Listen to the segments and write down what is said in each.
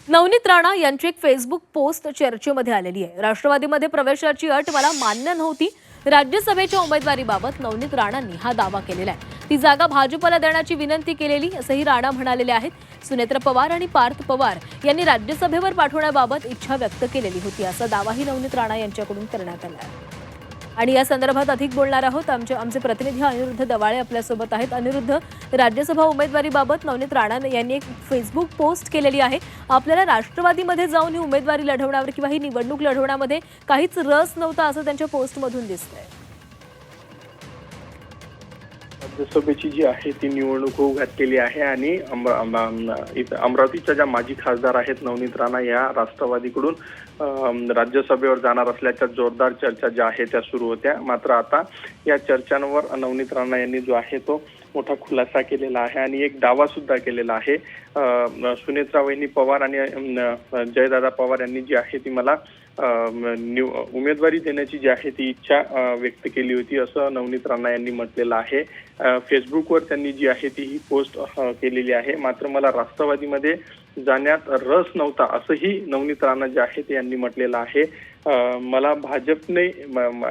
नवनीत राणा यांची एक Facebook post चर्चेमध्ये आलेली आहे। राष्ट्रवादीमध्ये प्रवेशाची अट मला मान्य नव्हती। राज्यसभेच्या उमेदवारीबाबत नवनीत राणांनी हा दावा केलेला आहे। ती जागा भाजपला देण्याची विनंती केलेली असंही राणा म्हणालेले आहेत। सुनेत्र पवार आणि पार्थ पवार यांनी राज्यसभेवर पाठवण्याबाबत इच्छा व्यक्त केलेली होती, असा दावाही नवनीत राणा यांच्याकडून करण्यात आला आहे। आणि या संदर्भात अधिक बोलणार आहोत। आमचे प्रतिनिधी अनिरुद्ध दवाळे आपल्यासोबत आहेत। अनिरुद्ध, राज्यसभा उमेदवारीबाबत नवनीत राणा यांनी एक फेसबुक पोस्ट केलेली आहे। आपल्याला राष्ट्रवादीमध्ये जाऊन ही उमेदवारी लढवण्यावर किंवा ही निवडणूक लढवण्यामध्ये काहीच रस नव्हता असं त्यांच्या पोस्टमधून दिसतंय। राज्यसभेची जी आहे ती निवडणूक होऊ घातलेली आहे आणि अमरावतीच्या ज्या माजी खासदार आहेत नवनीत राणा या राष्ट्रवादीकडून राज्यसभेवर जाणार असल्याच्या जोरदार चर्चा ज्या आहेत त्या सुरू होत्या। मात्र आता या चर्चांवर नवनीत राणा यांनी जो आहे तो मोठा खुलासा केलेला आहे आणि एक दावा सुद्धा केलेला आहे। सुनेत्रा वहिनी पवार आणि जयदादा पवार यांनी जी आहे ती मला उमेदवारी देण्याची जी आहे ती इच्छा व्यक्त केली होती, असं नवनीत राणा यांनी म्हटलेलं आहे। फेसबुकवर त्यांनी जी आहे ती ही पोस्ट केलेली आहे। मात्र मला राष्ट्रवादीमध्ये जाण्यात रस नव्हता असंही नवनीत राणा जे आहे ते यांनी म्हटलेलं आहे। मला भाजपने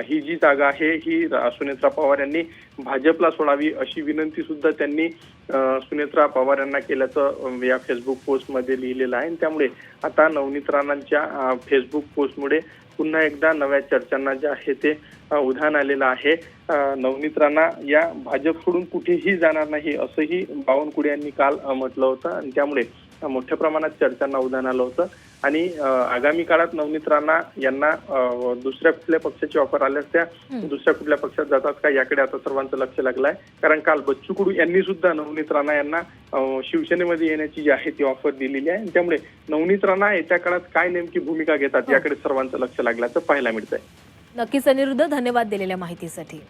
ही जी जागा आहे ही सुनेत्रा पवार यांनी भाजपला सोडावी अशी विनंती सुद्धा त्यांनी सुनेत्रा पवार यांना केल्याचं या फेसबुक पोस्टमध्ये लिहिलेलं आहे। त्यामुळे आता नवनीत राणांच्या फेसबुक पोस्टमुळे पुन्हा एकदा नव्या चर्चांना जे आहे ते उधाण आलेलं आहे। नवनीत राणा या भाजपकडून कुठेही जाणार नाही असंही बावनकुळे यांनी काल म्हटलं होतं आणि त्यामुळे मोठ्या प्रमाणात चर्चांना उधाण आलं होतं। आणि आगामी काळात नवनीत राणा यांना दुसऱ्या कुठल्या पक्षाची ऑफर आल्यास त्या दुसऱ्या कुठल्या पक्षात जातात का याकडे आता सर्वांचं लक्ष लागलंय। कारण काल बच्चू कडू यांनी सुद्धा नवनीत राणा यांना शिवसेनेमध्ये येण्याची जी आहे ती ऑफर दिलेली आहे। त्यामुळे नवनीत राणा येत्या काळात काय नेमकी भूमिका घेतात याकडे सर्वांचं लक्ष लागल्याचं पाहायला मिळतंय। नक्कीच अनिरुद्ध, धन्यवाद दिलेल्या माहितीसाठी।